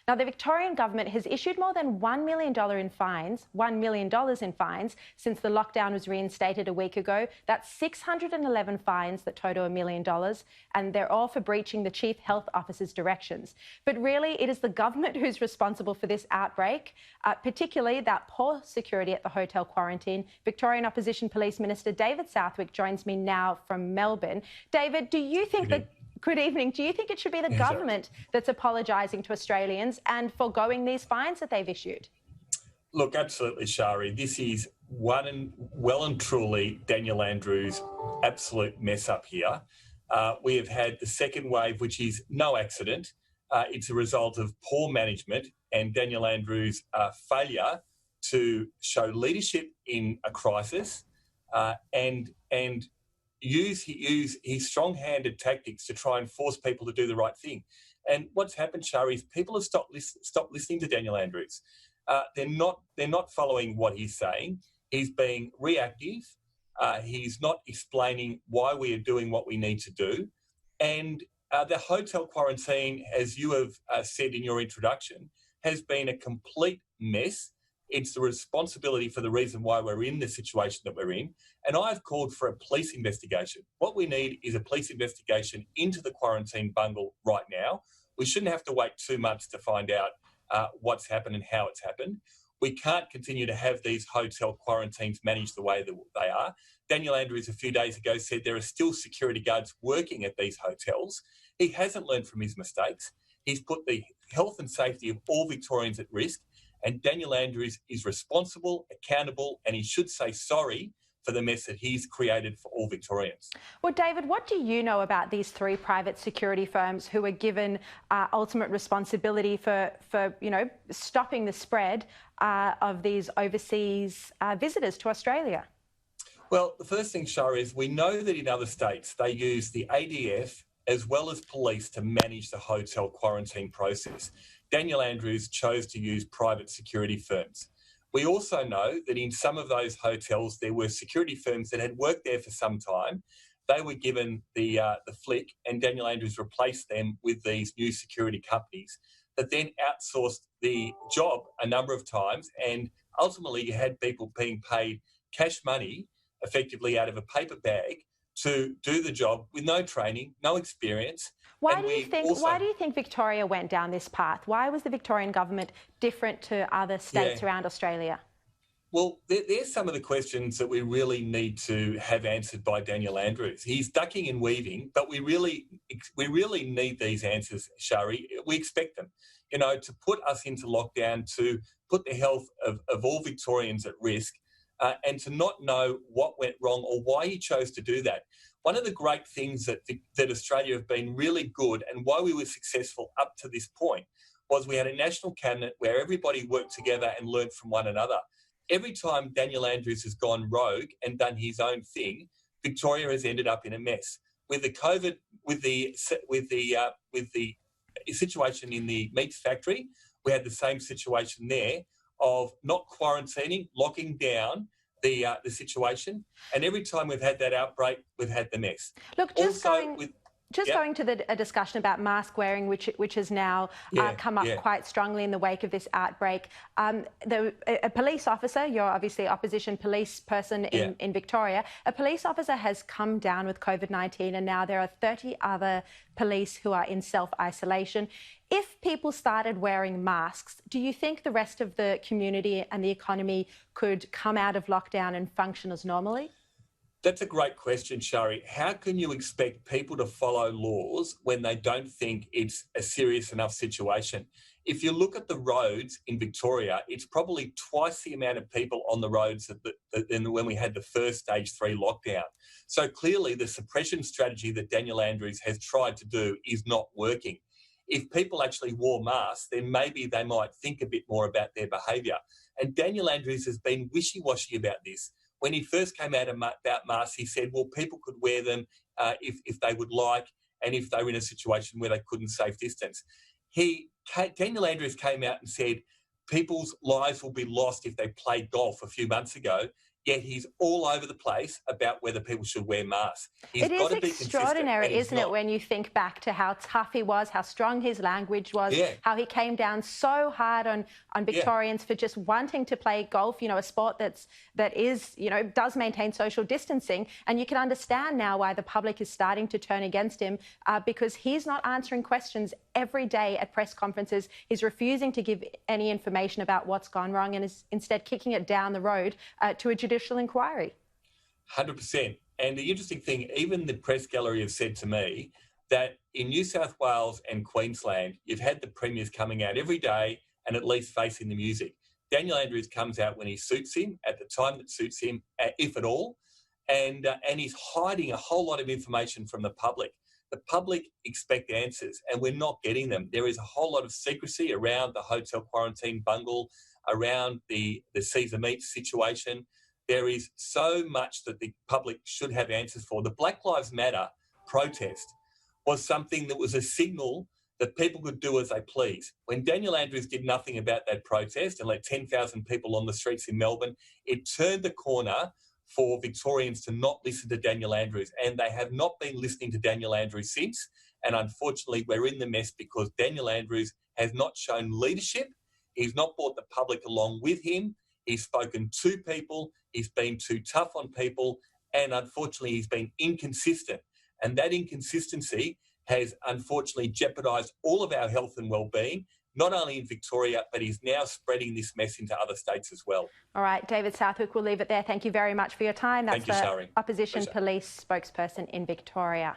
Now, the Victorian government has issued more than $1 million in fines since the lockdown was reinstated a week ago. That's 611 fines that total $1 million, and they're all for breaching the Chief Health Officer's directions. But really, it is the government who's responsible for this outbreak, particularly that poor security at the hotel quarantine. Victorian Opposition Police Minister David Southwick joins me now from Melbourne. David, do you think that... Good evening. Do you think it should be the government that's apologising to Australians and foregoing these fines that they've issued? Look, absolutely, Sharri. This is well and truly Daniel Andrews' absolute mess up here. We have had the second wave, which is no accident. It's a result of poor management and Daniel Andrews' failure to show leadership in a crisis and use his strong-handed tactics to try and force people to do the right thing. And what's happened, Sharri, is people have stopped listening to Daniel Andrews. They're not following what he's saying. He's being reactive. He's not explaining why we are doing what we need to do. And the hotel quarantine, as you have said in your introduction, has been a complete mess. It's the responsibility for the reason why we're in the situation that we're in. And I've called for a police investigation. What we need is a police investigation into the quarantine bungle right now. We shouldn't have to wait 2 months to find out what's happened and how it's happened. We can't continue to have these hotel quarantines managed the way that they are. Daniel Andrews a few days ago said there are still security guards working at these hotels. He hasn't learned from his mistakes. He's put the health and safety of all Victorians at risk. And Daniel Andrews is responsible, accountable, and he should say sorry for the mess that he's created for all Victorians. Well, David, what do you know about these 3 private security firms who were given ultimate responsibility for stopping the spread of these overseas visitors to Australia? Well, the first thing, Sharri, is we know that in other states they use the ADF as well as police to manage the hotel quarantine process. Daniel Andrews chose to use private security firms. We also know that in some of those hotels there were security firms that had worked there for some time. They were given the flick, and Daniel Andrews replaced them with these new security companies that then outsourced the job a number of times, and ultimately you had people being paid cash money, effectively out of a paper bag, to do the job with no training, no experience. Why do you think Victoria went down this path? Why was the Victorian government different to other states around Australia? Well, there's some of the questions that we really need to have answered by Daniel Andrews. He's ducking and weaving, but we really need these answers, Sharri. We expect them, to put us into lockdown, to put the health of all Victorians at risk, and to not know what went wrong or why he chose to do that. One of the great things that Australia have been really good and why we were successful up to this point was we had a national cabinet where everybody worked together and learned from one another. Every time Daniel Andrews has gone rogue and done his own thing, Victoria has ended up in a mess. With the COVID, with the situation in the meat factory, we had the same situation there of not quarantining, locking down the situation, and every time we've had that outbreak, we've had the mess. Look, going to a discussion about mask wearing, which has now come up quite strongly in the wake of this outbreak. A police officer, you're obviously opposition police person in Victoria, a police officer has come down with COVID-19 and now there are 30 other police who are in self-isolation. If people started wearing masks, do you think the rest of the community and the economy could come out of lockdown and function as normally? That's a great question, Sharri. How can you expect people to follow laws when they don't think it's a serious enough situation? If you look at the roads in Victoria, it's probably twice the amount of people on the roads than when we had the first stage 3 lockdown. So clearly the suppression strategy that Daniel Andrews has tried to do is not working. If people actually wore masks, then maybe they might think a bit more about their behaviour. And Daniel Andrews has been wishy-washy about this. When he first came out about masks, he said, well, people could wear them if they would like and if they were in a situation where they couldn't safe distance. Daniel Andrews came out and said people's lives will be lost if they played golf a few months ago yet he's all over the place about whether people should wear masks. It is extraordinary, isn't it, when you think back to how tough he was, how strong his language was, how he came down so hard on Victorians for just wanting to play golf, you know, a sport that is, you know, does maintain social distancing. And you can understand now why the public is starting to turn against him, because he's not answering questions every day at press conferences. He's refusing to give any information about what's gone wrong and is instead kicking it down the road to a judicial inquiry. 100%. And the interesting thing, even the press gallery have said to me that in New South Wales and Queensland, you've had the premiers coming out every day and at least facing the music. Daniel Andrews comes out when he suits him, at the time that suits him, if at all, and he's hiding a whole lot of information from the public. The public expect answers, and we're not getting them. There is a whole lot of secrecy around the hotel quarantine bungle, around the Caesar Meats situation. There is so much that the public should have answers for. The Black Lives Matter protest was something that was a signal that people could do as they please. When Daniel Andrews did nothing about that protest and let 10,000 people on the streets in Melbourne, it turned the corner for Victorians to not listen to Daniel Andrews, and they have not been listening to Daniel Andrews since. And unfortunately, we're in the mess because Daniel Andrews has not shown leadership. He's not brought the public along with him. He's spoken to people. He's been too tough on people. And unfortunately, he's been inconsistent. And that inconsistency has unfortunately jeopardised all of our health and well-being, not only in Victoria, but he's now spreading this mess into other states as well. All right, David Southwick, we'll leave it there. Thank you very much for your time. That's Thank you, Sharri. Opposition Police spokesperson in Victoria.